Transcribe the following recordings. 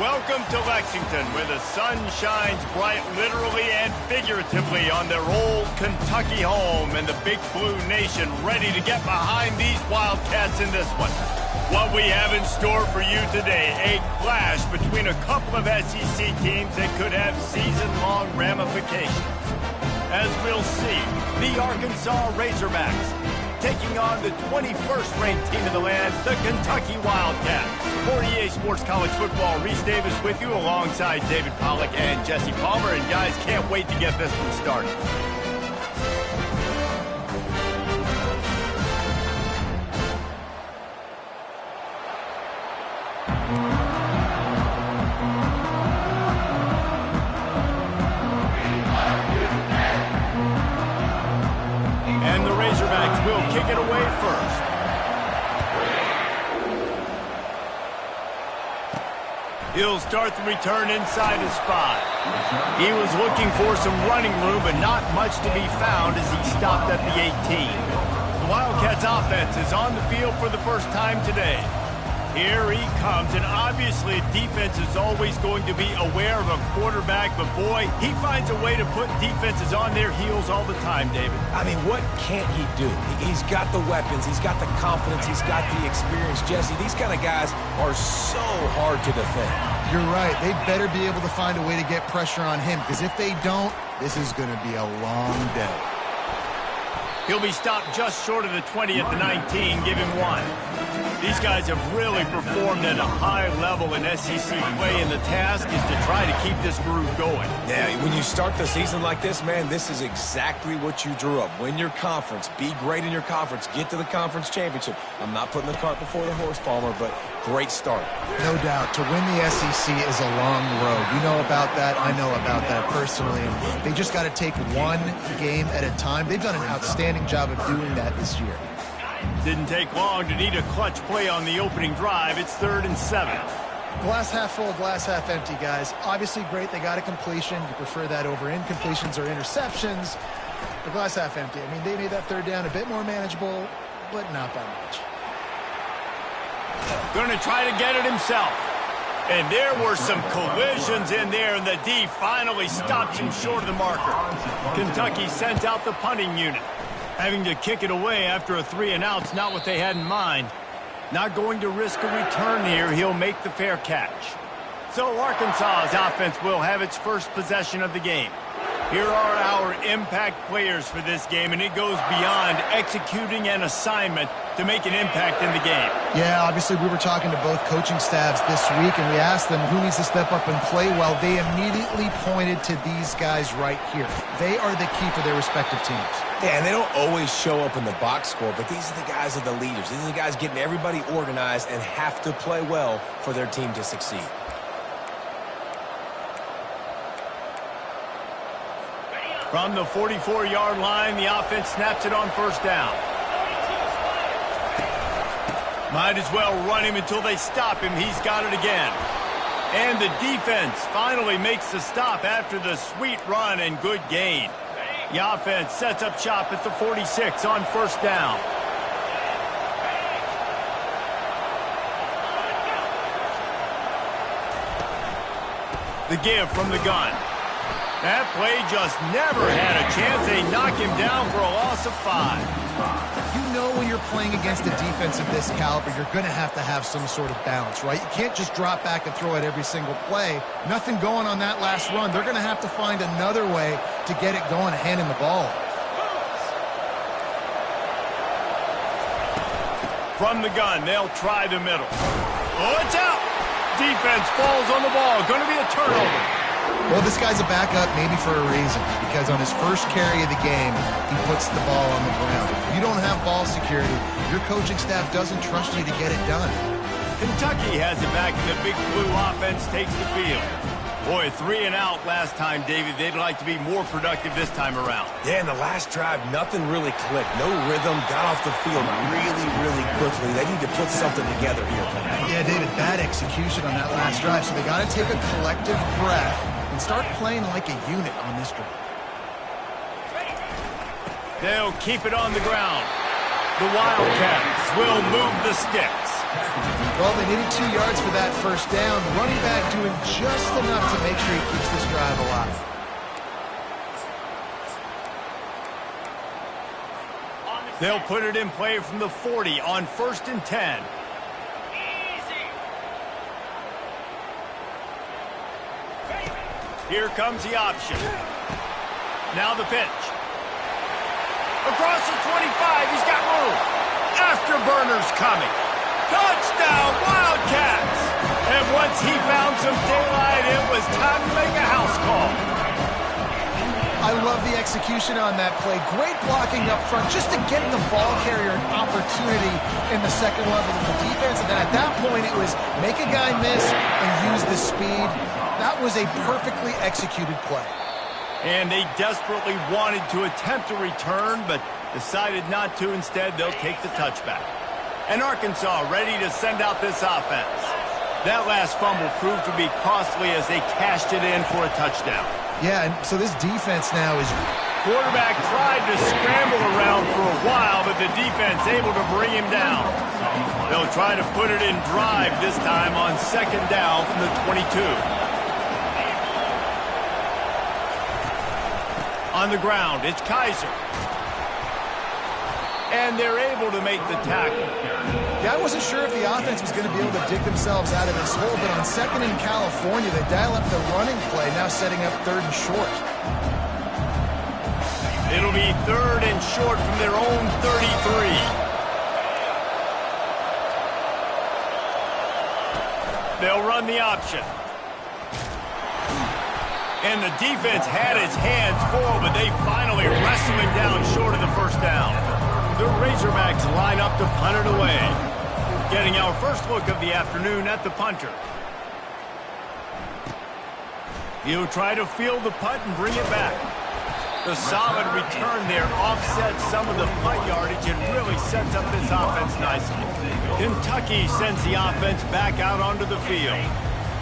Welcome to Lexington, where the sun shines bright literally and figuratively on their old Kentucky home, and the Big Blue Nation ready to get behind these Wildcats in this one. What we have in store for you today, a clash between a couple of SEC teams that could have season-long ramifications. As we'll see, the Arkansas Razorbacks taking on the 21st ranked team in the land, the Kentucky Wildcats. For EA Sports College Football, Reese Davis with you alongside David Pollack and Jesse Palmer. And guys, can't wait to get this one started. And the Razorbacks will kick it away first. He'll start the return inside his 5. He was looking for some running room, but not much to be found as he stopped at the 18. The Wildcats offense is on the field for the first time today. Here he comes, and obviously defense is always going to be aware of a quarterback, but boy, he finds a way to put defenses on their heels all the time, David. I mean, what can't he do? He's got the weapons, he's got the confidence, he's got the experience. Jesse, these kind of guys are so hard to defend. You're right. They better be able to find a way to get pressure on him, because if they don't, this is going to be a long day. He'll be stopped just short of the 20 at the 19. Give him 1. These guys have really performed at a high level in SEC play, and the task is to try to keep this groove going. Yeah, when you start the season like this, man, this is exactly what you drew up. Win your conference, be great in your conference, get to the conference championship. I'm not putting the cart before the horse, Palmer, but great start. No doubt. To win the SEC is a long road. You know about that. I know about that personally. And they just got to take one game at a time. They've done an outstanding job of doing that this year. Didn't take long to need a clutch play on the opening drive. It's 3rd and 7. Glass half full, glass half empty, guys. Obviously great. They got a completion. You prefer that over incompletions or interceptions. The glass half empty. I mean, they made that 3rd down a bit more manageable, but not by much. Going to try to get it himself. And there were some collisions in there, and the D finally stopped him short of the marker. Kentucky sent out the punting unit. Having to kick it away after a 3-and-out's not what they had in mind. Not going to risk a return here. He'll make the fair catch. So Arkansas's offense will have its first possession of the game. Here are our impact players for this game, and it goes beyond executing an assignment to make an impact in the game. Yeah, obviously we were talking to both coaching staffs this week, and we asked them who needs to step up and play well. They immediately pointed to these guys right here. They are the key for their respective teams. Yeah, and they don't always show up in the box score, but these are the guys that are the leaders. These are the guys getting everybody organized and have to play well for their team to succeed. From the 44-yard line, the offense snaps it on 1st down. Might as well run him until they stop him. He's got it again. And the defense finally makes the stop after the sweet run and good gain. The offense sets up shop at the 46 on 1st down. The give from the gun. That play just never had a chance. They knock him down for a loss of 5. You know when you're playing against a defense of this caliber, you're going to have some sort of balance, right? You can't just drop back and throw it every single play. Nothing going on that last run. They're going to have to find another way to get it going and hand him the ball. From the gun, they'll try the middle. Oh, it's out! Defense falls on the ball. Going to be a turnover. Well, this guy's a backup maybe for a reason, because on his first carry of the game, he puts the ball on the ground. If you don't have ball security, your coaching staff doesn't trust you to get it done. Kentucky has it back, and the Big Blue offense takes the field. Boy, 3-and-out last time, David. They'd like to be more productive this time around. Yeah, in the last drive, nothing really clicked. No rhythm, got off the field really quickly. They need to put something together here. Yeah, David, bad execution on that last drive, so they got to take a collective breath and start playing like a unit on this drive. They'll keep it on the ground. The Wildcats will move the sticks. Well, they needed 2 yards for that first down. The running back doing just enough to make sure he keeps this drive alive. They'll put it in play from the 40 on 1st and 10. Here comes the option. Now the pitch. Across the 25, he's got room. Afterburners coming. Touchdown, Wildcats! And once he found some daylight, it was time to make a house call. I love the execution on that play. Great blocking up front just to get the ball carrier an opportunity in the second level of the defense. And then at that point, it was make a guy miss and use the speed. That was a perfectly executed play. And they desperately wanted to attempt a return, but decided not to. Instead, they'll take the touchback. And Arkansas ready to send out this offense. That last fumble proved to be costly as they cashed it in for a touchdown. Yeah, and so this defense now is... Quarterback tried to scramble around for a while, but the defense able to bring him down. They'll try to put it in drive this time on 2nd down from the 22. On the ground, it's Kaiser. And they're able to make the tackle. Yeah, I wasn't sure if the offense was going to be able to dig themselves out of this hole, but on 2nd in California, they dial up the running play, now setting up 3rd and short. It'll be 3rd and short from their own 33. They'll run the option. And the defense had its hands full, but they finally wrestle him down short of the first down. The Razorbacks line up to punt it away. Getting our first look of the afternoon at the punter. He'll try to field the punt and bring it back. The solid return there offsets some of the punt yardage and really sets up this offense nicely. Kentucky sends the offense back out onto the field.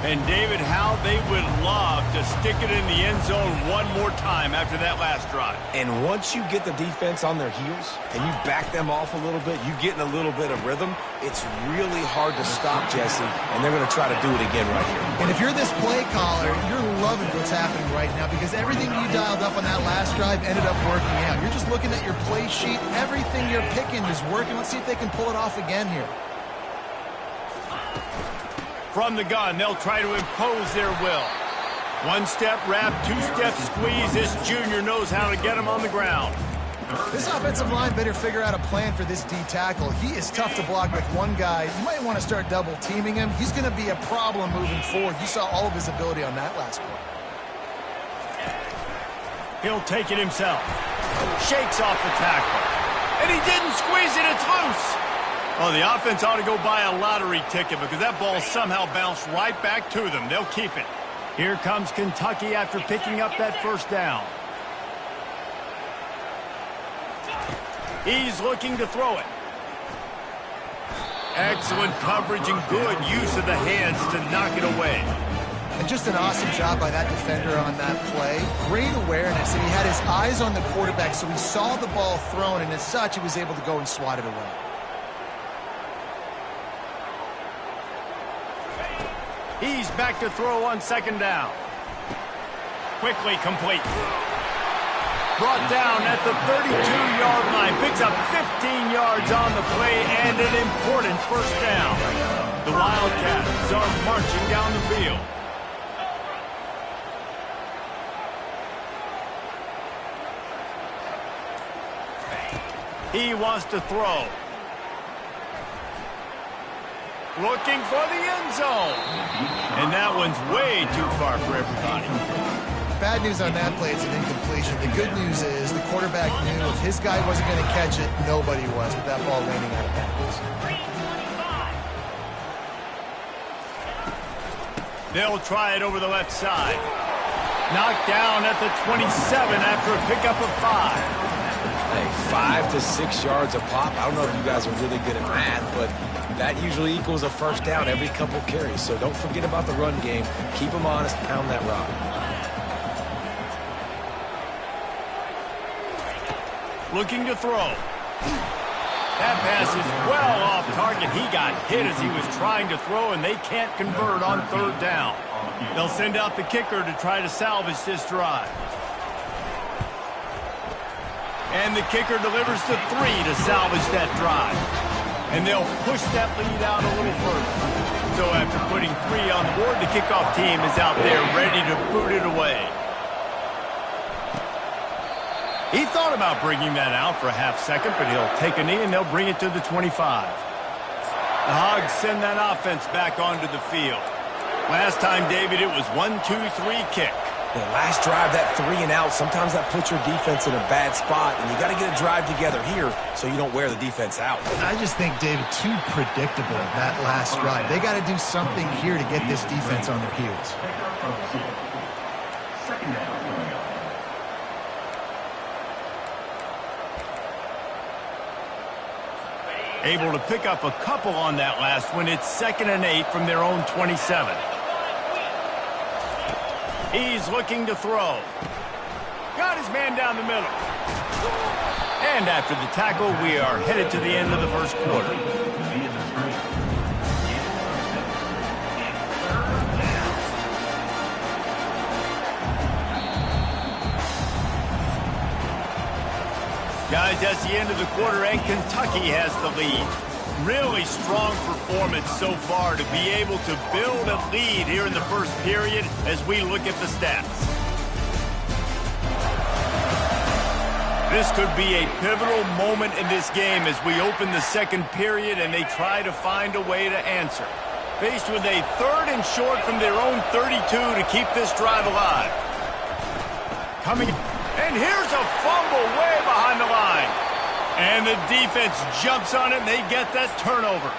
And David, how they would love to stick it in the end zone one more time after that last drive. And once you get the defense on their heels and you back them off a little bit, you get in a little bit of rhythm, it's really hard to stop, Jesse, and they're going to try to do it again right here. And if you're this play caller, you're loving what's happening right now because everything you dialed up on that last drive ended up working out. You're just looking at your play sheet. Everything you're picking is working. Let's see if they can pull it off again here. From the gun, they'll try to impose their will. 1-step wrap, 2-step squeeze. This junior knows how to get him on the ground. This offensive line better figure out a plan for this D tackle. He is tough to block with one guy. You might want to start double teaming him. He's going to be a problem moving forward. You saw all of his ability on that last play. He'll take it himself. Shakes off the tackle. And he didn't squeeze it. It's loose. Oh, the offense ought to go buy a lottery ticket because that ball somehow bounced right back to them. They'll keep it. Here comes Kentucky after picking up that first down. He's looking to throw it. Excellent coverage and good use of the hands to knock it away. And just an awesome job by that defender on that play. Great awareness, and he had his eyes on the quarterback, so he saw the ball thrown, and as such, he was able to go and swat it away. He's back to throw on 2nd down. Quickly complete. Brought down at the 32-yard line. Picks up 15 yards on the play and an important first down. The Wildcats are marching down the field. He wants to throw. Looking for the end zone. And that one's way too far for everybody. Bad news on that play, it's an incompletion. The good news is the quarterback knew if his guy wasn't going to catch it, nobody was with that ball landing out of bounds. They'll try it over the left side. Knocked down at the 27 after a pickup of 5. Hey, 5 to 6 yards a pop. I don't know if you guys are really good at math, but that usually equals a first down every couple carries. So don't forget about the run game. Keep them honest, pound that rock. Looking to throw. That pass is well off target. He got hit as he was trying to throw, and they can't convert on third down. They'll send out the kicker to try to salvage this drive. And the kicker delivers the 3 to salvage that drive. And they'll push that lead out a little further. So after putting 3 on the board, the kickoff team is out there ready to boot it away. He thought about bringing that out for a half second, but he'll take a knee and they'll bring it to the 25. The Hogs send that offense back onto the field. Last time, David, it was 1-2-3 kick. The last drive, that 3 and out, sometimes that puts your defense in a bad spot, and you got to get a drive together here so you don't wear the defense out. I just think, David, too predictable, that last drive. They got to do something here to get this defense on their heels. Second down. Able to pick up a couple on that last one. It's 2nd and 8 from their own 27. He's looking to throw. Got his man down the middle. And after the tackle, we are headed to the end of the first quarter. Guys, that's the end of the quarter, and Kentucky has the lead. Really strong performance so far to be able to build a lead here in the first period as we look at the stats. This could be a pivotal moment in this game as we open the second period and they try to find a way to answer. Faced with a 3rd and short from their own 32 to keep this drive alive. Coming. And here's a fumble way behind the line. And the defense jumps on it, and they get that turnover.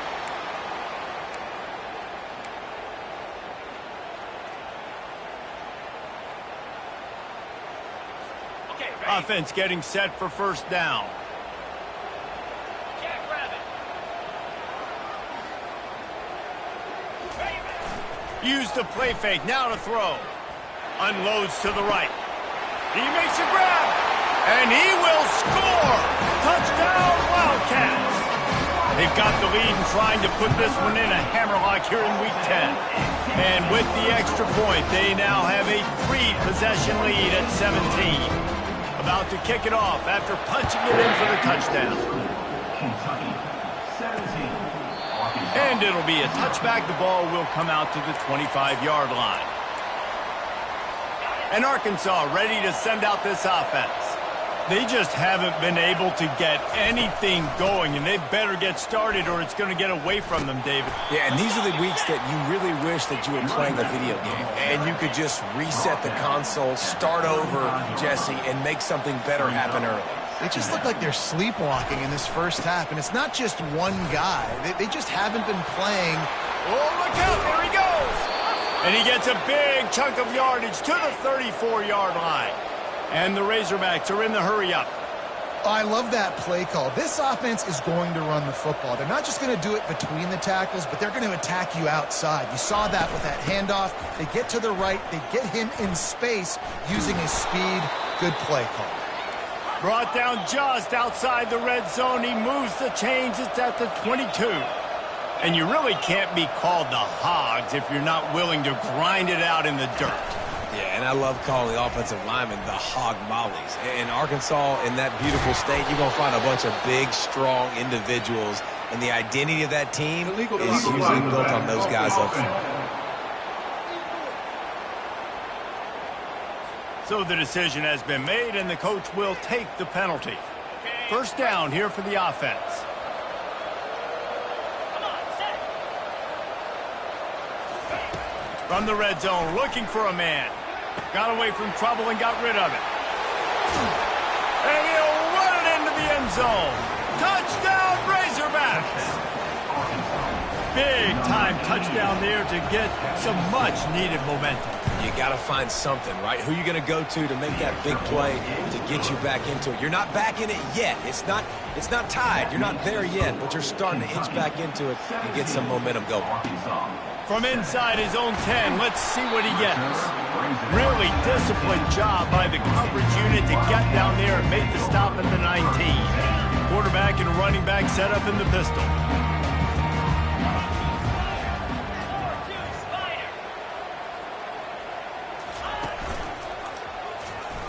Okay, offense getting set for first down. Use the play fake, now to throw. Unloads to the right. He makes a grab, and he will score! Touchdown, Wildcats! They've got the lead and trying to put this one in a hammerlock here in Week 10. And with the extra point, they now have a 3-possession lead at 17. About to kick it off after punching it in for the touchdown. And it'll be a touchback. The ball will come out to the 25-yard line. And Arkansas ready to send out this offense. They just haven't been able to get anything going, and they better get started or it's going to get away from them, David. Yeah, and these are the weeks that you really wish that you were playing a video game, and you could just reset the console, start over, Jesse, and make something better happen early. They just look like they're sleepwalking in this first half, and it's not just one guy. They just haven't been playing. Oh, look out, there he goes! And he gets a big chunk of yardage to the 34-yard line. And the Razorbacks are in the hurry-up. I love that play call. This offense is going to run the football. They're not just going to do it between the tackles, but they're going to attack you outside. You saw that with that handoff. They get to the right. They get him in space using his speed. Good play call. Brought down just outside the red zone. He moves the chains. It's at the 22. And you really can't be called the Hogs if you're not willing to grind it out in the dirt. Yeah, and I love calling the offensive linemen the hog mollies. In Arkansas, in that beautiful state, you're going to find a bunch of big, strong individuals. And the identity of that team is usually built on those guys up front. So the decision has been made, and the coach will take the penalty. First down here for the offense. From the red zone, looking for a man. Got away from trouble and got rid of it. And he'll run it into the end zone. Touchdown, Razorbacks! Big-time touchdown there to get some much-needed momentum. You got to find something, right? Who are you going to go to make that big play to get you back into it? You're not back in it yet. It's not tied. You're not there yet, but you're starting to inch back into it and get some momentum going. From inside his own 10, let's see what he gets. Really disciplined job by the coverage unit to get down there and make the stop at the 19. Quarterback and running back set up in the pistol.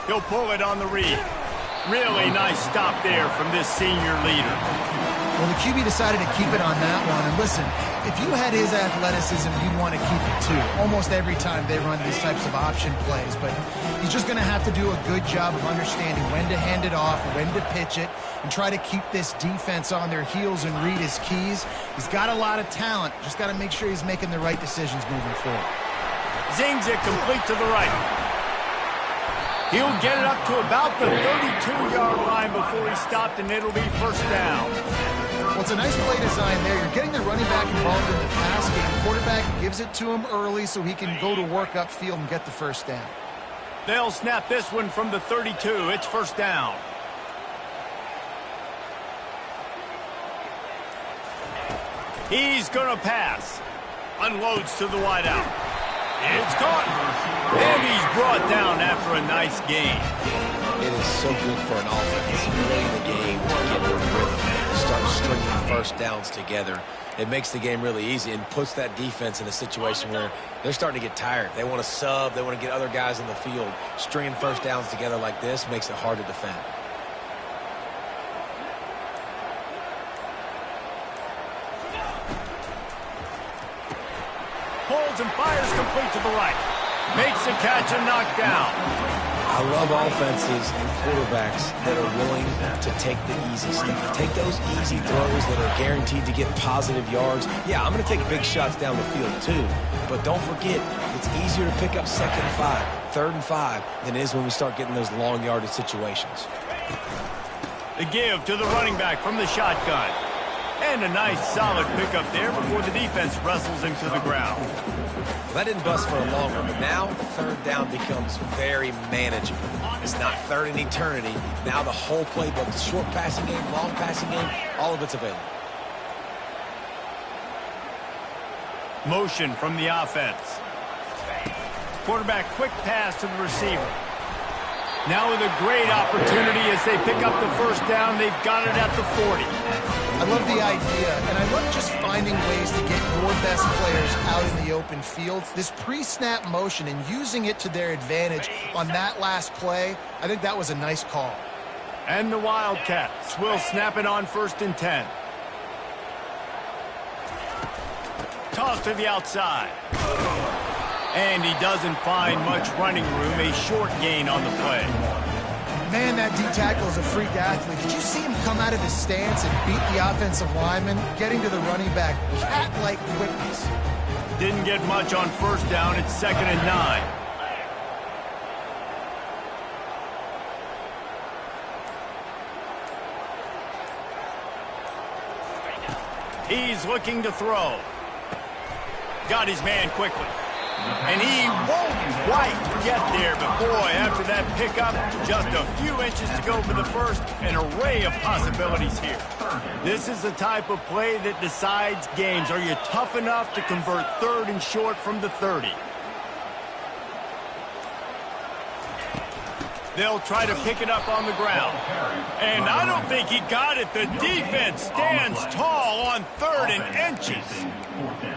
He'll pull it on the read. Really nice stop there from this senior leader. Well, the QB decided to keep it on that one. And listen, if you had his athleticism, you'd want to keep it too. Almost every time they run these types of option plays. But he's just going to have to do a good job of understanding when to hand it off, when to pitch it, and try to keep this defense on their heels and read his keys. He's got a lot of talent. Just got to make sure he's making the right decisions moving forward. Zings it complete to the right. He'll get it up to about the 32-yard line before he stopped, and it'll be first down. Well, it's a nice play design there. You're getting the running back involved in the pass game. Quarterback gives it to him early so he can go to work upfield and get the first down. They'll snap this one from the 32. It's first down. He's going to pass. Unloads to the wideout. It's caught. And he's brought down after a nice gain. It is so good for an offense early in the game to get the rhythm and start stringing first downs together. It makes the game really easy and puts that defense in a situation where they're starting to get tired. They want to sub. They want to get other guys in the field. Stringing first downs together like this makes it hard to defend. Holds and fires complete to the right. Makes the catch and knocked down. I love offenses and quarterbacks that are willing to take the easy stuff. Take those easy throws that are guaranteed to get positive yards. Yeah, I'm going to take big shots down the field too. But don't forget, it's easier to pick up 2nd and 5, 3rd and 5 than it is when we start getting those long yardage situations. The give to the running back from the shotgun. And a nice solid pickup there before the defense wrestles him to the ground. Well, that didn't bust for a long one, but now 3rd down becomes very manageable. It's not 3rd in eternity. Now the whole playbook, the short passing game, long passing game, all of it's available. Motion from the offense. Quarterback quick pass to the receiver. Now with a great opportunity as they pick up the first down. They've got it at the 40. I love the idea, and I love just finding ways to get your best players out in the open field. This pre-snap motion and using it to their advantage on that last play, I think that was a nice call. And the Wildcats will snap it on 1st and 10. Toss to the outside. And he doesn't find much running room, a short gain on the play. Man, that D-tackle is a freak athlete. Did you see him come out of his stance and beat the offensive lineman, getting to the running back, cat-like quickness? Didn't get much on 1st down. It's 2nd and 9. He's looking to throw. Got his man quickly. And he won't quite get there, but boy, after that pickup, just a few inches to go for the first, an array of possibilities here. This is the type of play that decides games. Are you tough enough to convert 3rd and short from the 30? They'll try to pick it up on the ground. And I don't think he got it. The defense stands tall on 3rd and inches.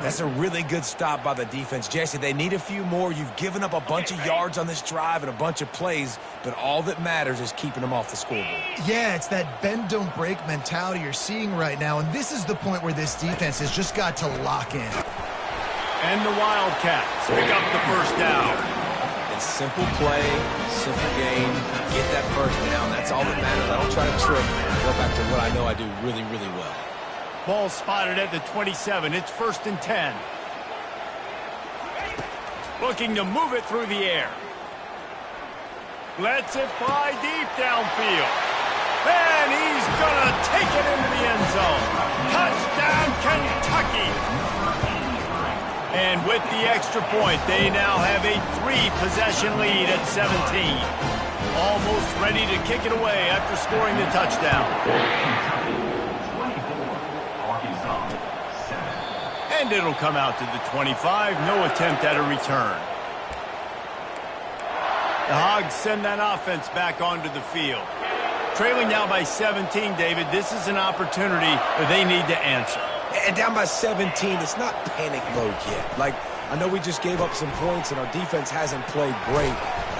That's a really good stop by the defense. Jesse, they need a few more. You've given up a bunch of yards on this drive and a bunch of plays, but all that matters is keeping them off the scoreboard. Yeah, it's that bend, don't break mentality you're seeing right now, and this is the point where this defense has just got to lock in. And the Wildcats pick up the first down. It's simple play, simple game, get that first down. That's all that matters. I don't try to trick. Go back to what I know I do really, really well. Ball spotted at the 27. It's 1st and 10. Looking to move it through the air. Lets it fly deep downfield. And he's going to take it into the end zone. Touchdown, Kentucky. And with the extra point, they now have a 3-possession lead at 17. Almost ready to kick it away after scoring the touchdown. And it'll come out to the 25. No attempt at a return. The Hogs send that offense back onto the field. Trailing now by 17, David, this is an opportunity that they need to answer. And down by 17, it's not panic mode yet. Like, I know we just gave up some points and our defense hasn't played great.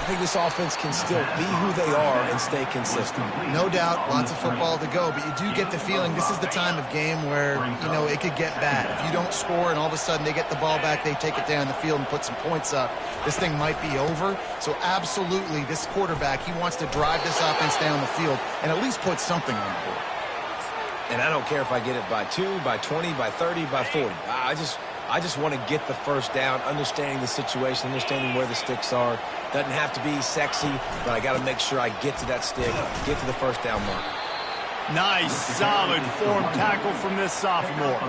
I think this offense can still be who they are and stay consistent. No doubt, lots of football to go, but you do get the feeling this is the time of game where, you know, it could get bad. If you don't score and all of a sudden they get the ball back, they take it down the field and put some points up, this thing might be over. So absolutely, this quarterback, he wants to drive this offense down the field and at least put something on the board. And I don't care if I get it by 2, by 20, by 30, by 40. I just want to get the first down, understanding the situation, understanding where the sticks are. Doesn't have to be sexy, but I got to make sure I get to that stick, get to the first down mark. Nice, solid form tackle from this sophomore.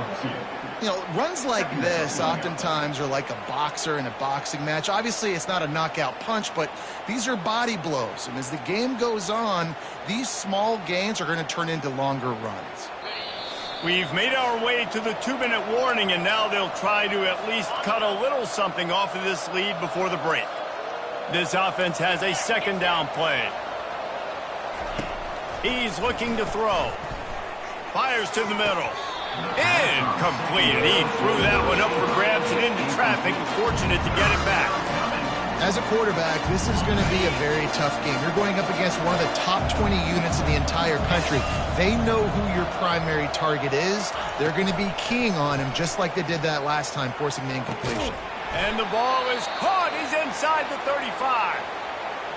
You know, runs like this oftentimes are like a boxer in a boxing match. Obviously, it's not a knockout punch, but these are body blows. And as the game goes on, these small gains are going to turn into longer runs. We've made our way to the 2-minute warning, and now they'll try to at least cut a little something off of this lead before the break. This offense has a second down play. He's looking to throw. Fires to the middle. Incomplete. He threw that one up for grabs and into traffic. Fortunate to get it back. As a quarterback, this is going to be a very tough game. You're going up against one of the top 20 units in the entire country. They know who your primary target is. They're going to be keying on him just like they did that last time, forcing the incompletion. And the ball is caught. He's inside the 35.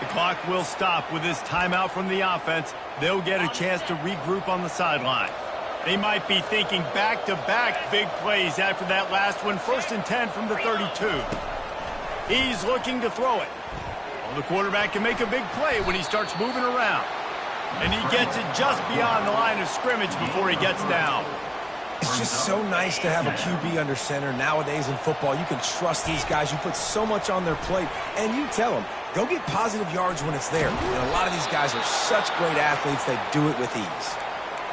The clock will stop with this timeout from the offense. They'll get a chance to regroup on the sideline. They might be thinking back-to-back big plays after that last one. 1st and 10 from the 32. He's looking to throw it. Well, the quarterback can make a big play when he starts moving around. And he gets it just beyond the line of scrimmage before he gets down. It's just so nice to have a QB under center nowadays in football. You can trust these guys. You put so much on their plate, and you tell them, go get positive yards when it's there. And a lot of these guys are such great athletes, they do it with ease.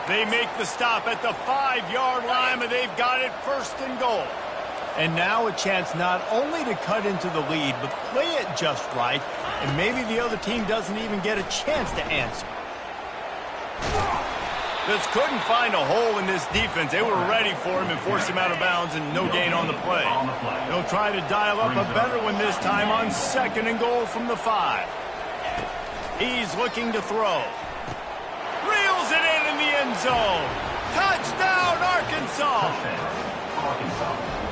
They make the stop at the 5-yard line, but they've got it 1st and goal. And now a chance not only to cut into the lead, but play it just right, and maybe the other team doesn't even get a chance to answer. Just couldn't find a hole in this defense. They were ready for him and forced him out of bounds, and no gain on the play. They'll try to dial up a better one this time on 2nd and goal from the 5. He's looking to throw. Reels it in the end zone. Touchdown, Arkansas!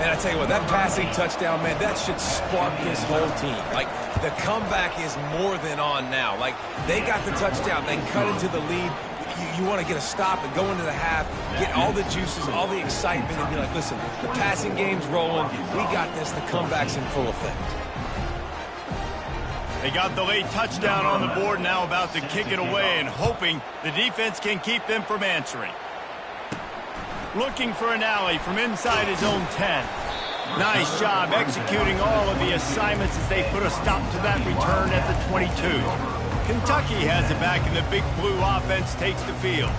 And I tell you what, that passing touchdown, man, that should spark this whole team. Like, the comeback is more than on now. Like, they got the touchdown. They cut into the lead. You want to get a stop and go into the half, get all the juices, all the excitement, and be like, listen, the passing game's rolling. We got this. The comeback's in full effect. They got the late touchdown on the board, now about to kick it away and hoping the defense can keep them from answering. Looking for an alley from inside his own 10. Nice job executing all of the assignments as they put a stop to that return at the 22. Kentucky has it back, and the Big Blue offense takes the field.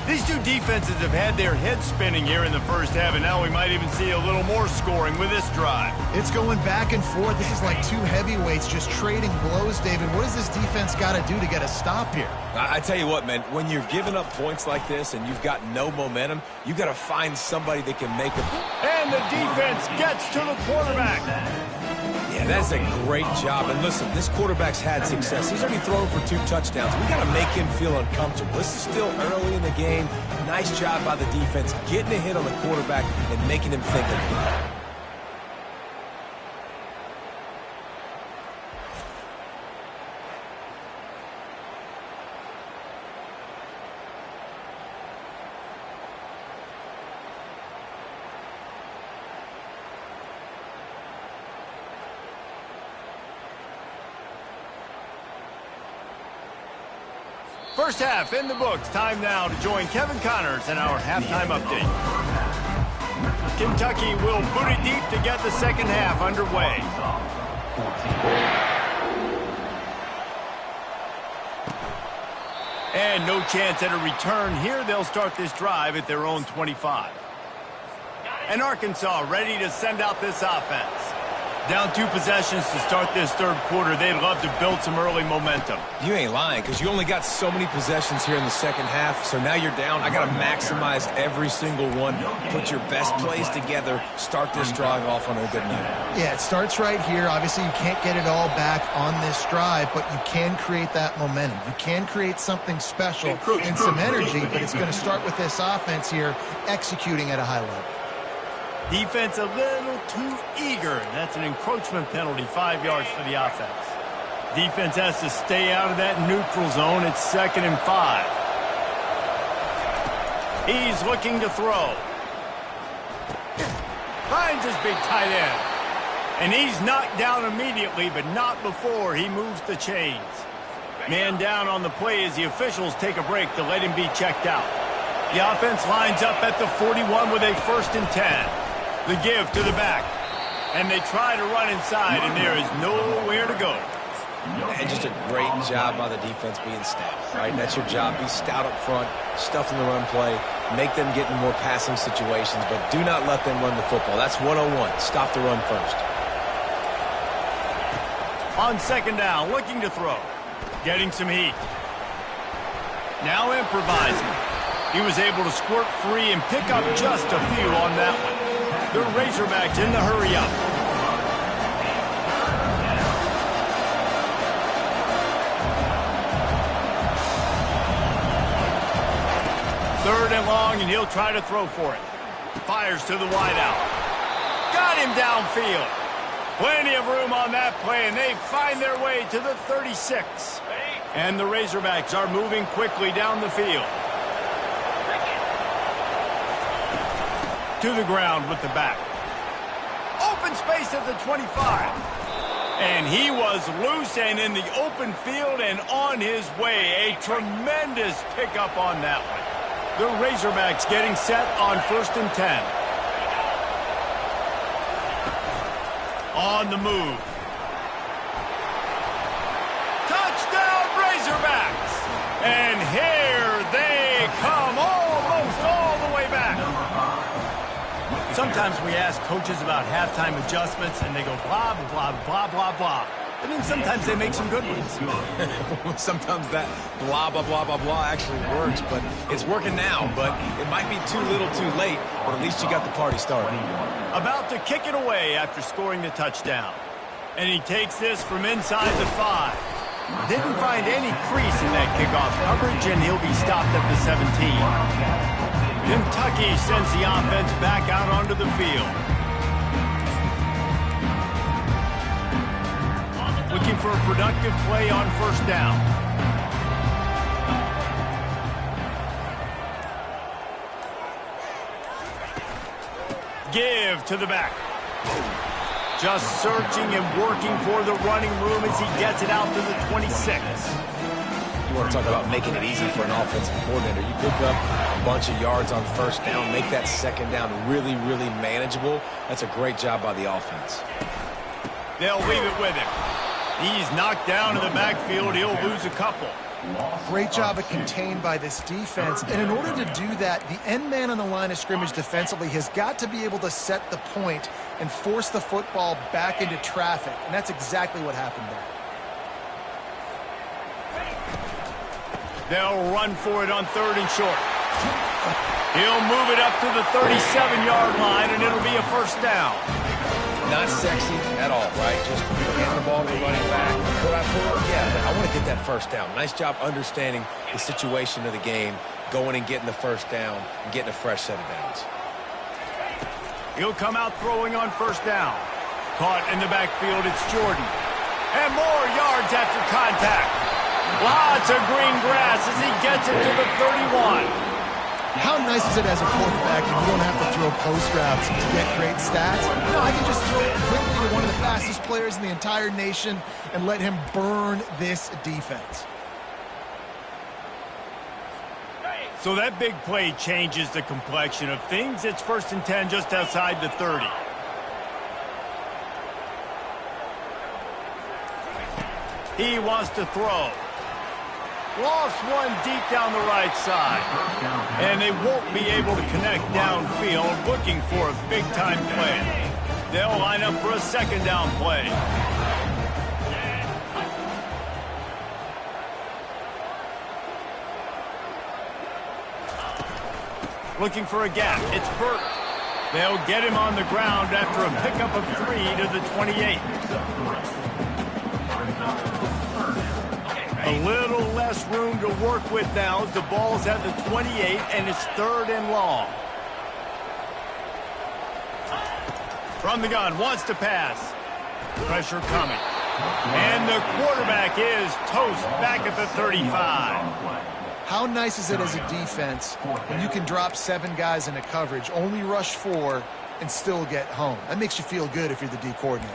These two defenses have had their heads spinning here in the first half, and now we might even see a little more scoring with this drive. It's going back and forth. This is like two heavyweights just trading blows, David. What does this defense got to do to get a stop here? I tell you what, man, when you're giving up points like this and you've got no momentum, you got to find somebody that can make them. And the defense gets to the quarterback. Yeah, that's a great job. And listen, this quarterback's had success. He's already thrown for 2 touchdowns. We got to make him feel uncomfortable. This is still early in the game. Nice job by the defense, getting a hit on the quarterback and making him think of it. First half in the books. Time now to join Kevin Connors in our halftime update. Kentucky will boot it deep to get the second half underway. And no chance at a return here. They'll start this drive at their own 25. And Arkansas ready to send out this offense. Down 2 possessions to start this third quarter. They'd love to build some early momentum. You ain't lying, because you only got so many possessions here in the second half, so now you're down. I got to maximize every single one. Put your best plays together. Start this drive off on a good note. Yeah, it starts right here. Obviously, you can't get it all back on this drive, but you can create that momentum. You can create something special and some energy, but it's going to start with this offense here executing at a high level. Defense a little too eager. That's an encroachment penalty, 5 yards for the offense. Defense has to stay out of that neutral zone. It's 2nd and 5. He's looking to throw. Finds his big tight end. And he's knocked down immediately, but not before he moves the chains. Man down on the play as the officials take a break to let him be checked out. The offense lines up at the 41 with a 1st and 10. The give to the back. And they try to run inside, and there is nowhere to go. And just a great job by the defense being stout, right? That's your job. Be stout up front, stuff in the run play, make them get in more passing situations, but do not let them run the football. That's 101. Stop the run first. On 2nd down, looking to throw. Getting some heat. Now improvising. He was able to squirt free and pick up just a few on that one. The Razorbacks in the hurry-up. Third and long, and he'll try to throw for it. Fires to the wideout. Got him downfield. Plenty of room on that play, and they find their way to the 36. And the Razorbacks are moving quickly down the field. To the ground with the back. Open space at the 25. And he was loose and in the open field and on his way. A tremendous pickup on that one. The Razorbacks getting set on 1st and 10. On the move. Touchdown Razorbacks! And here they come almost all the way back. Sometimes we ask coaches about halftime adjustments, and they go blah, blah, blah, blah, blah. And then sometimes they make some good ones. Sometimes that blah, blah, blah, blah, blah actually works, but it's working now. But it might be too little too late, but at least you got the party started. About to kick it away after scoring the touchdown. And he takes this from inside the 5. Didn't find any crease in that kickoff coverage, and he'll be stopped at the 17. Kentucky sends the offense back out onto the field. Looking for a productive play on 1st down. Give to the back. Just searching and working for the running room as he gets it out to the 26. You want to talk about making it easy for an offensive coordinator. You pick up a bunch of yards on 1st down, make that 2nd down really, really manageable. That's a great job by the offense. They'll leave it with him. He's knocked down in the backfield. He'll lose a couple. Great job of contained by this defense. And in order to do that, the end man on the line of scrimmage defensively has got to be able to set the point and force the football back into traffic. And that's exactly what happened there. They'll run for it on 3rd and short. He'll move it up to the 37-yard line, and it'll be a 1st down. Not sexy at all, right? Just hand the ball to the running back. Could I pull it? Yeah, but I want to get that 1st down. Nice job understanding the situation of the game, going and getting the 1st down, and getting a fresh set of downs. He'll come out throwing on 1st down. Caught in the backfield, it's Jordan. And more yards after contact. Lots of green grass as he gets it to the 31. How nice is it as a quarterback if you don't have to throw post routes to get great stats? No, I can just throw it quickly to one of the fastest players in the entire nation and let him burn this defense. So that big play changes the complexion of things. It's 1st and 10 just outside the 30. He wants to throw. Lost one deep down the right side. And they won't be able to connect downfield, looking for a big-time play. They'll line up for a second down play. Looking for a gap. It's Burt. They'll get him on the ground after a pickup of 3 to the 28. A little less room to work with now as the ball's at the 28 and it's 3rd and long. From the gun, wants to pass. Pressure coming. And the quarterback is toast back at the 35. How nice is it as a defense when you can drop 7 guys into coverage, only rush 4, and still get home? That makes you feel good if you're the D coordinator.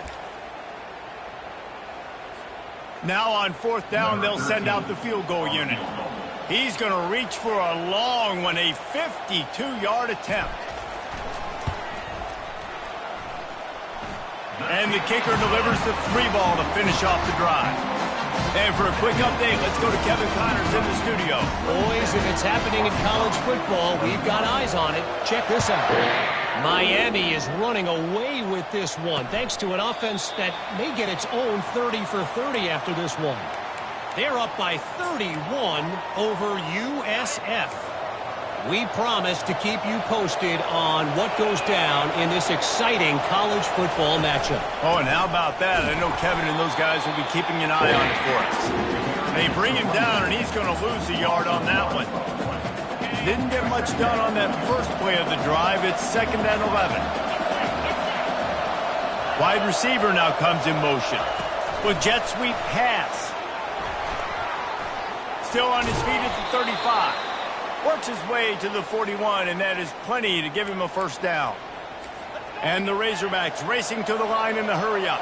Now on 4th down, they'll send out the field goal unit. He's going to reach for a long one, a 52-yard attempt. And the kicker delivers the 3 ball to finish off the drive. And for a quick update, let's go to Kevin Connors in the studio. Boys, if it's happening in college football, we've got eyes on it. Check this out. Miami is running away with this one, thanks to an offense that may get its own 30 for 30 after this one. They're up by 31 over USF. We promise to keep you posted on what goes down in this exciting college football matchup. Oh, and how about that? I know Kevin and those guys will be keeping an eye on it for us. They bring him down, and he's going to lose a yard on that one. Didn't get much done on that first play of the drive. It's 2nd and 11. Wide receiver now comes in motion. With jet sweep pass. Still on his feet at the 35. Works his way to the 41, and that is plenty to give him a 1st down. And the Razorbacks racing to the line in the hurry-up.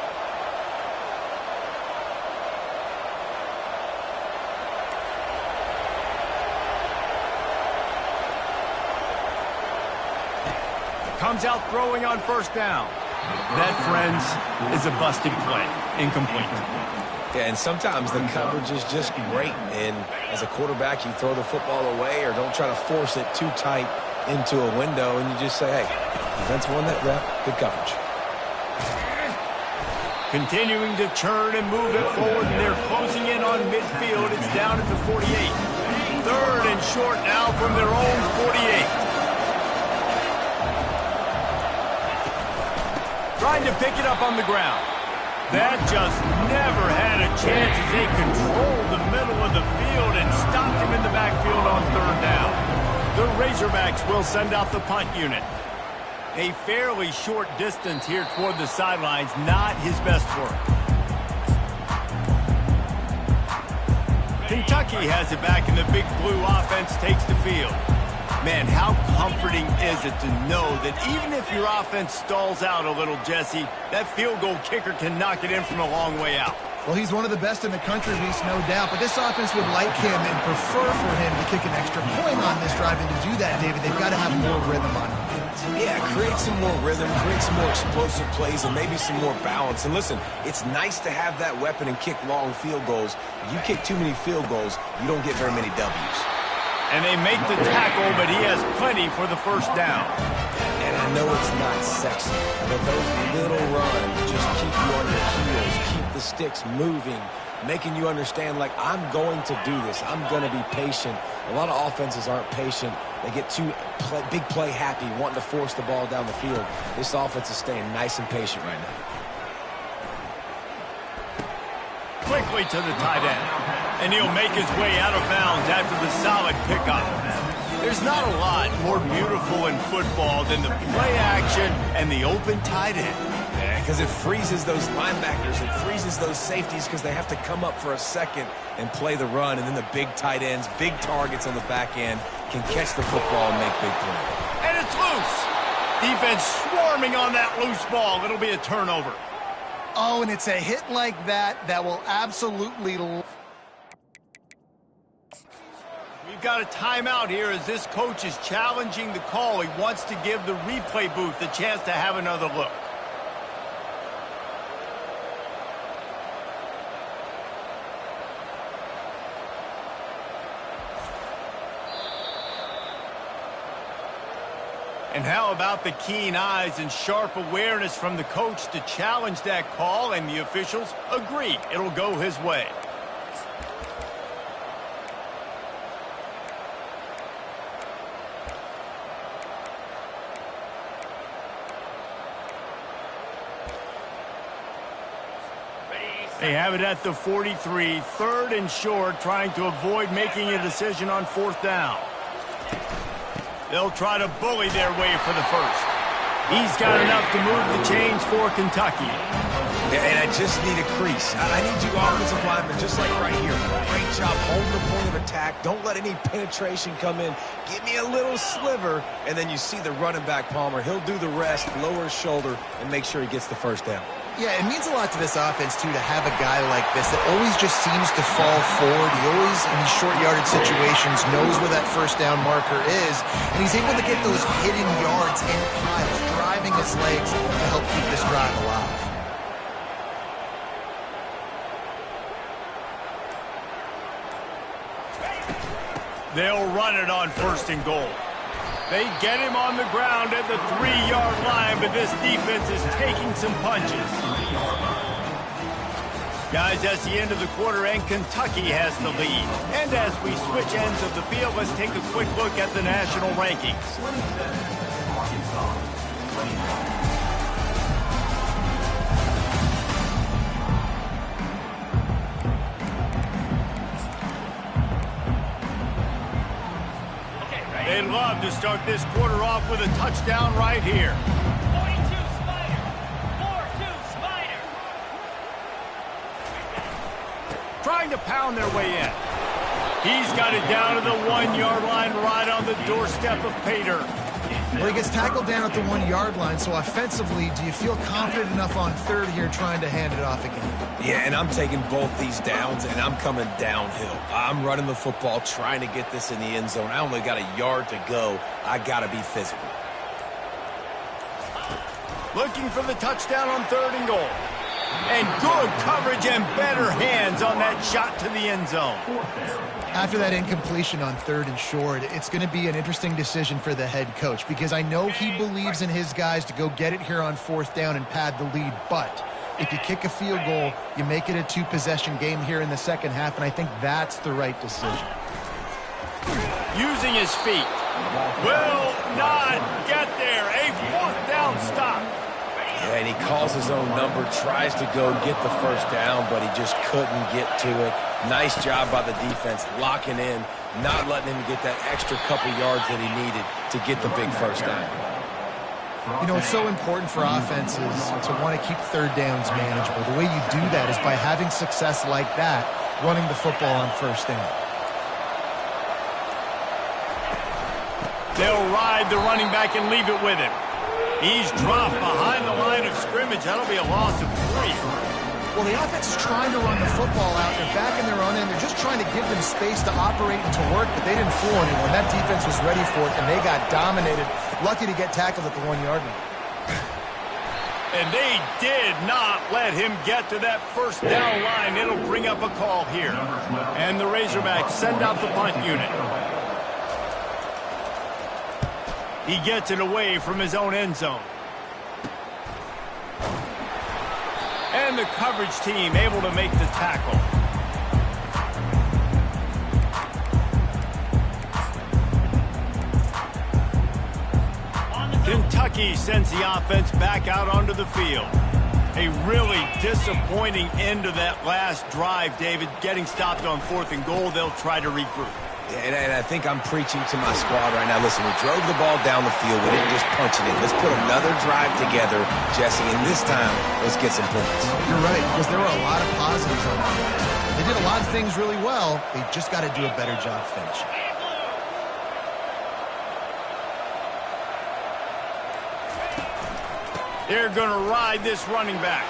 Comes out throwing on 1st down. That, friends, is a busted play. Incomplete. Yeah, and sometimes the coverage is just great. And as a quarterback, you throw the football away or don't try to force it too tight into a window, and you just say, hey, defense won that rep, good coverage. Continuing to churn and move it forward, and they're closing in on midfield. It's down at the 48. 3rd and short now from their own 48. Trying to pick it up on the ground. That just never had a chance as they controlled the middle of the field and stopped him in the backfield on 3rd down. The Razorbacks will send out the punt unit. A fairly short distance here toward the sidelines, not his best work. Kentucky has it back, and the Big Blue offense takes the field. Man, how comforting is it to know that even if your offense stalls out a little, Jesse, that field goal kicker can knock it in from a long way out. Well, he's one of the best in the country, Reese, no doubt. But this offense would like him and prefer for him to kick an extra point on this drive. And to do that, David, they've got to have more rhythm on offense. Yeah, create some more rhythm, create some more explosive plays, and maybe some more balance. And listen, it's nice to have that weapon and kick long field goals. If you kick too many field goals, you don't get very many W's. And they make the tackle, but he has plenty for the 1st down. And I know it's not sexy, but those little runs just keep you on your heels, keep the sticks moving, making you understand, like, I'm going to do this. I'm going to be patient. A lot of offenses aren't patient. They get too big play happy, wanting to force the ball down the field. This offense is staying nice and patient right now. Quickly to the tight end. And he'll make his way out of bounds after the solid pickup. There's not a lot more beautiful in football than the play action and the open tight end. Yeah, because it freezes those linebackers. It freezes those safeties because they have to come up for a second and play the run. And then the big tight ends, big targets on the back end, can catch the football and make big plays. And it's loose. Defense swarming on that loose ball. It'll be a turnover. Oh, and it's a hit like that that will absolutely... We've got a timeout here as this coach is challenging the call. He wants to give the replay booth the chance to have another look. And how about the keen eyes and sharp awareness from the coach to challenge that call, and the officials agree it'll go his way. They have it at the 43, 3rd and short, trying to avoid making a decision on 4th down. They'll try to bully their way for the first. He's got enough to move the chains for Kentucky. Yeah, and I just need a crease. I need you offensive linemen, just like right here. Great job holding the point of attack. Don't let any penetration come in. Give me a little sliver, and then you see the running back, Palmer. He'll do the rest, lower his shoulder, and make sure he gets the first down. Yeah, it means a lot to this offense, too, to have a guy like this that always just seems to fall forward. He always, in these short yardage situations, knows where that first down marker is, and he's able to get those hidden yards in piles, driving his legs to help keep this drive alive. They'll run it on 1st and goal. They get him on the ground at the 3-yard line, but this defense is taking some punches. Guys, that's the end of the quarter, and Kentucky has the lead. And as we switch ends of the field, let's take a quick look at the national rankings. They'd love to start this quarter off with a touchdown right here. 42 Spider. 4-2 Spider. Trying to pound their way in. He's got it down to the 1-yard line, right on the doorstep of Pater. Well, he gets tackled down at the 1-yard line, so offensively, do you feel confident enough on 3rd here trying to hand it off again? Yeah, and I'm taking both these downs, and I'm coming downhill. I'm running the football, trying to get this in the end zone. I only got a yard to go. I got to be physical. Looking for the touchdown on 3rd and goal. And good coverage and better hands on that shot to the end zone. After that incompletion on 3rd and short, it's going to be an interesting decision for the head coach, because I know he believes in his guys to go get it here on 4th down and pad the lead, but if you kick a field goal, you make it a 2-possession game here in the second half, and I think that's the right decision. Using his feet. Will not get there. A 4th down stop. Yeah, and he calls his own number, tries to go get the first down, but he just couldn't get to it. Nice job by the defense, locking in, not letting him get that extra couple yards that he needed to get the big first down. You know, it's so important for offenses to want to keep 3rd downs manageable. The way you do that is by having success like that, running the football on 1st down. They'll ride the running back and leave it with him. He's dropped behind the line of scrimmage. That'll be a loss of 3. Well, the offense is trying to run the football out. They're back in their own end. They're just trying to give them space to operate and to work, but they didn't fool anyone. That defense was ready for it, and they got dominated. Lucky to get tackled at the 1-yard line. And they did not let him get to that first down line. It'll bring up a call here. And the Razorbacks send out the punt unit. He gets it away from his own end zone. And the coverage team able to make the tackle. Kentucky sends the offense back out onto the field. A really disappointing end to that last drive, David. Getting stopped on 4th and goal, they'll try to regroup. And I think I'm preaching to my squad right now. Listen, we drove the ball down the field. We didn't just punch it in. Let's put another drive together, Jesse, and this time, let's get some points. You're right, because there were a lot of positives on that. They did a lot of things really well. They just got to do a better job finishing. They're going to ride this running back.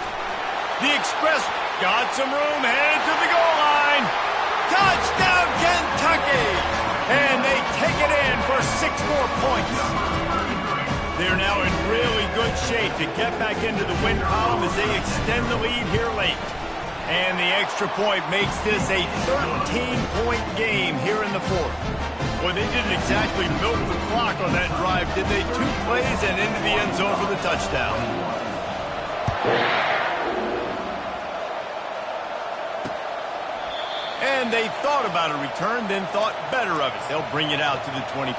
The Express got some room, headed to the goal line. Touchdown, Kentucky! And they take it in for 6 more points. They're now in really good shape to get back into the win column as they extend the lead here late. And the extra point makes this a 13-point game here in the fourth. Well, they didn't exactly milk the clock on that drive, did they? 2 plays and into the end zone for the touchdown. And they thought about a return, then thought better of it. They'll bring it out to the 25.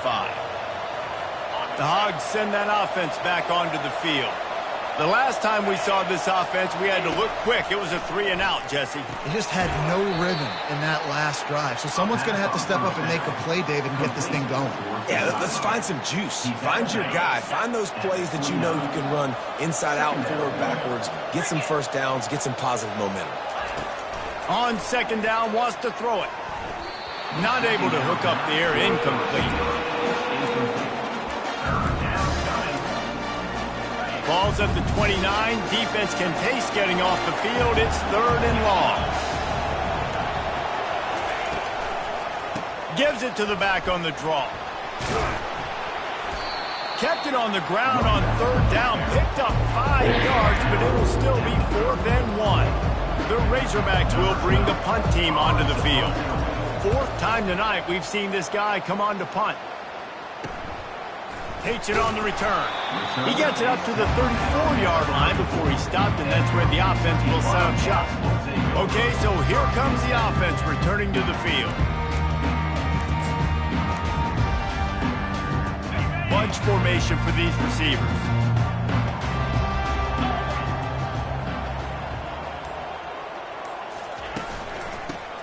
The Hogs send that offense back onto the field. The last time we saw this offense, we had to look quick. It was a 3-and-out, Jesse. They just had no rhythm in that last drive. So someone's going to have to step up and make a play, David, and get this thing going. Yeah, let's find some juice. Find your guy. Find those plays that you know you can run inside out, forward, backwards. Get some first downs. Get some positive momentum. On second down, wants to throw it. Not able to hook up the air, incomplete. Ball's at the 29. Defense can taste getting off the field. It's 3rd and long. Gives it to the back on the draw. Kept it on the ground on 3rd down. Picked up 5 yards, but it'll still be 4th and 1. The Razorbacks will bring the punt team onto the field. 4th time tonight we've seen this guy come on to punt. Takes it on the return. He gets it up to the 34-yard line before he stopped, and that's where the offense will set up shop. Okay, so here comes the offense returning to the field. Bunch formation for these receivers.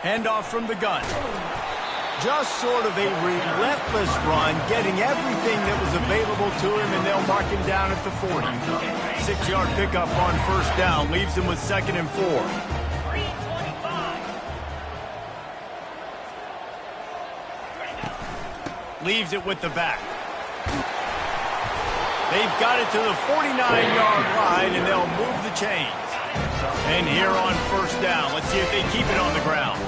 Handoff from the gun. Just sort of a relentless run, getting everything that was available to him, and they'll mark him down at the 40. 6-yard pickup on 1st down, leaves him with 2nd and 4. Leaves it with the back. They've got it to the 49-yard line, and they'll move the chains. And here on 1st down, let's see if they keep it on the ground.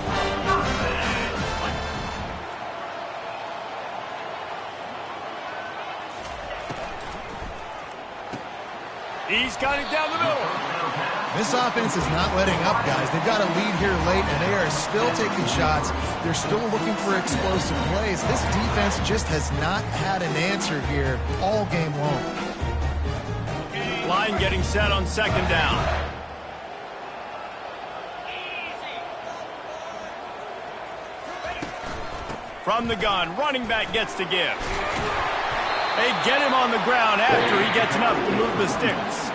He's got it down the middle. This offense is not letting up, guys. They've got a lead here late, and they are still taking shots. They're still looking for explosive plays. This defense just has not had an answer here all game long. Line getting set on 2nd down. From the gun, running back gets to give. They get him on the ground after he gets enough to move the sticks.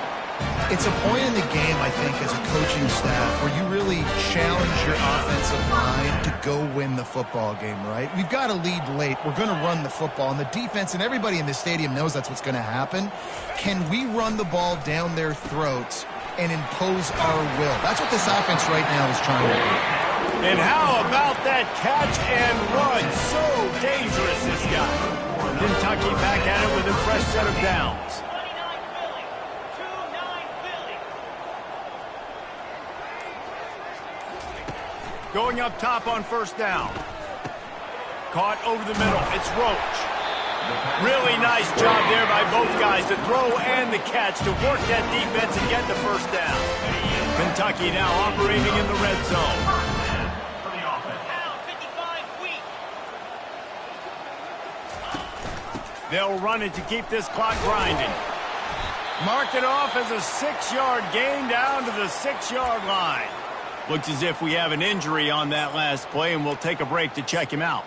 It's a point in the game, I think, as a coaching staff, where you really challenge your offensive line to go win the football game, right? We've got a lead late. We're going to run the football, and the defense and everybody in the stadium knows that's what's going to happen. Can we run the ball down their throats and impose our will? That's what this offense right now is trying to do. And how about that catch and run? So dangerous, this guy. Kentucky back at it with a fresh set of downs. 29 Philly. Going up top on 1st down. Caught over the middle. It's Roach. Really nice job there by both guys, the throw and the catch, to work that defense and get the 1st down. Kentucky now operating in the red zone. They'll run it to keep this clock grinding. Mark it off as a 6-yard gain down to the 6-yard line. Looks as if we have an injury on that last play, and we'll take a break to check him out.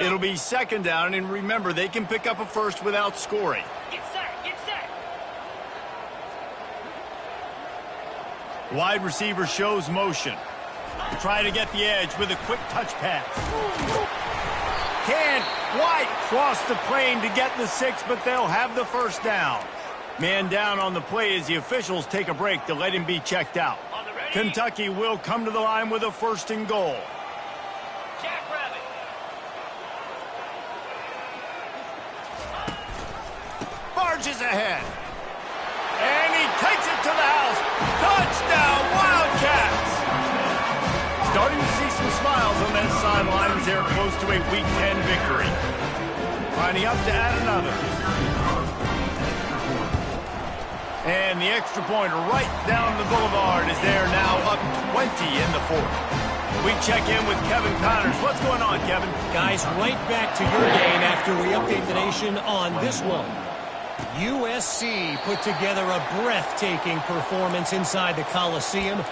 It'll be 2nd down, and remember, they can pick up a first without scoring. Get set, get set. Wide receiver shows motion. Try to get the edge with a quick touch pass. Can't quite cross the plane to get the 6, but they'll have the 1st down. Man down on the play as the officials take a break to let him be checked out. Kentucky will come to the line with a 1st and goal. Jackrabbit. Barges ahead. And he takes it to the house. Touchdown, Wildcats! Starting to see some smiles on that sideline as they're close to a Week 10 victory. Lining up to add another. And the extra point right down the boulevard is there now, up 20 in the fourth. We check in with Kevin Connors. What's going on, Kevin? Guys, right back to your game after we update the nation on this one. USC put together a breathtaking performance inside the Coliseum.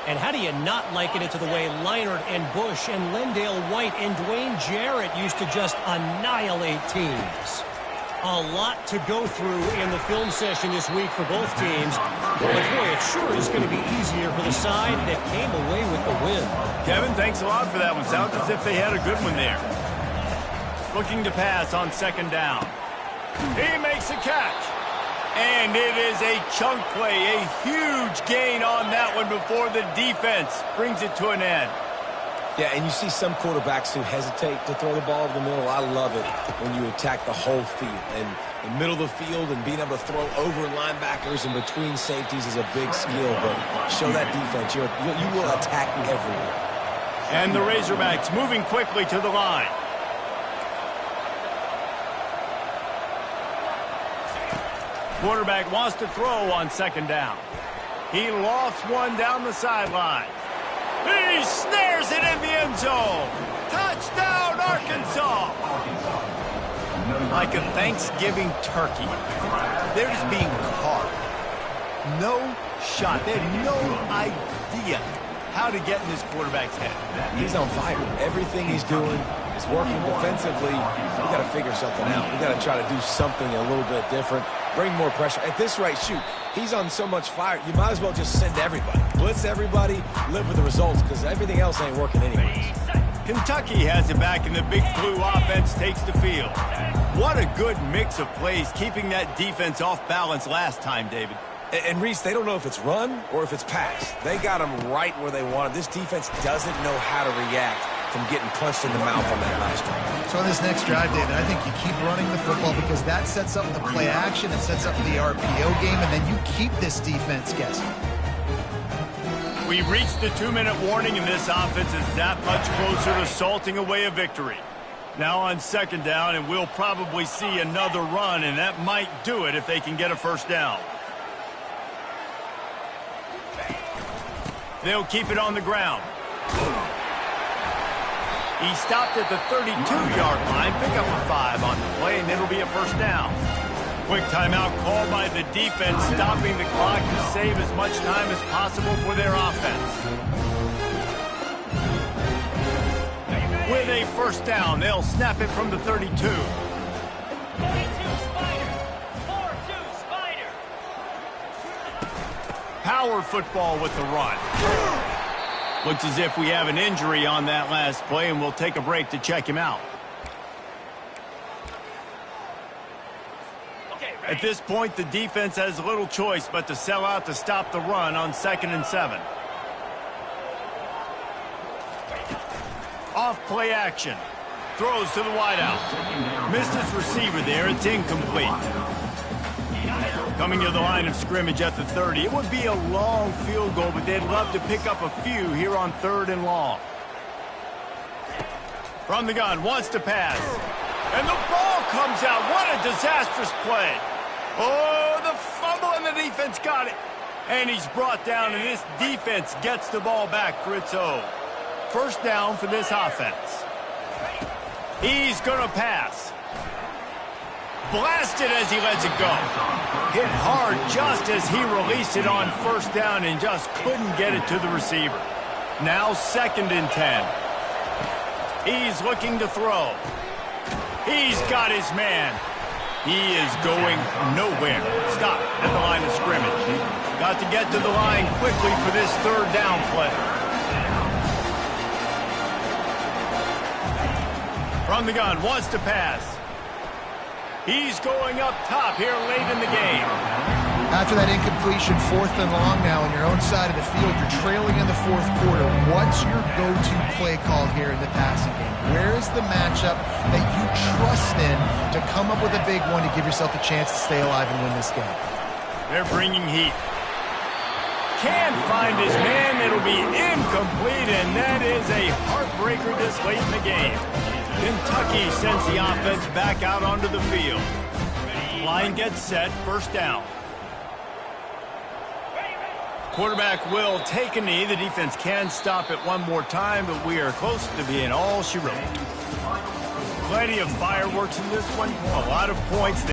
And how do you not liken it to the way Leinart and Bush and Lendale White and Dwayne Jarrett used to just annihilate teams? A lot to go through in the film session this week for both teams. But boy, it sure is going to be easier for the side that came away with the win. Kevin, thanks a lot for that one. Sounds as if they had a good one there. Looking to pass on second down. He makes a catch. And it is a chunk play, a huge gain on that one before the defense brings it to an end. Yeah, and you see some quarterbacks who hesitate to throw the ball over the middle. I love it when you attack the whole field. And the middle of the field and being able to throw over linebackers and between safeties is a big skill. But show that defense. You will attack everywhere. And the Razorbacks moving quickly to the line. Quarterback wants to throw on second down. He lofts one down the sideline. He snares it in the end zone. Touchdown, Arkansas. Like a Thanksgiving turkey. They're just being carved. No shot. They have no idea how to get in this quarterback's head. He's on fire. Everything he's doing is working defensively. We got to figure something out. We got to try to do something a little bit different. Bring more pressure. At this rate, shoot, he's on so much fire, you might as well just send everybody. Blitz everybody, live with the results, because everything else ain't working anyways. Kentucky has it back, and the Big Blue offense takes the field. What a good mix of plays, keeping that defense off balance last time, David. And Reese, they don't know if it's run or if it's pass. They got them right where they want them. This defense doesn't know how to react from getting punched in the mouth on that last drive. So on this next drive, David, I think you keep running the football because that sets up the play action, it sets up the RPO game, and then you keep this defense guessing. We reached the 2-minute warning, and this offense is that much closer to salting away a victory. Now on second down, and we'll probably see another run, and that might do it if they can get a first down. They'll keep it on the ground. He stopped at the 32-yard line. Pick up a 5 on the play, and it'll be a first down. Quick timeout called by the defense, stopping the clock to save as much time as possible for their offense. With a first down, they'll snap it from the 32. 42 Spider. 4-2 Spider. Power football with the run. Looks as if we have an injury on that last play, and we'll take a break to check him out. At this point, the defense has little choice but to sell out to stop the run on 2nd and 7. Off play action. Throws to the wideout. Missed his receiver there. It's incomplete. Coming to the line of scrimmage at the 30. It would be a long field goal, but they'd love to pick up a few here on 3rd and long. From the gun, wants to pass. And the ball comes out. What a disastrous play. Oh, the fumble, and the defense got it. And he's brought down, and this defense gets the ball back for its own. First down for this offense. He's going to pass. Blasted as he lets it go. Hit hard just as he released it on first down and just couldn't get it to the receiver. Now 2nd and 10. He's looking to throw. He's got his man. He is going nowhere. Stop at the line of scrimmage. Got to get to the line quickly for this 3rd down play. From the gun, wants to pass. He's going up top here late in the game. After that incompletion, 4th and long now on your own side of the field, you're trailing in the 4th quarter. What's your go-to play call here in the passing game? Where is the matchup that you trust in to come up with a big one to give yourself a chance to stay alive and win this game? They're bringing heat. Can't find his man. It'll be incomplete, and that is a heartbreaker this late in the game. Kentucky sends the offense back out onto the field. Line gets set, first down. Quarterback will take a knee. The defense can stop it one more time, but we are close to being all she wrote. Plenty of fireworks in this one. A lot of points.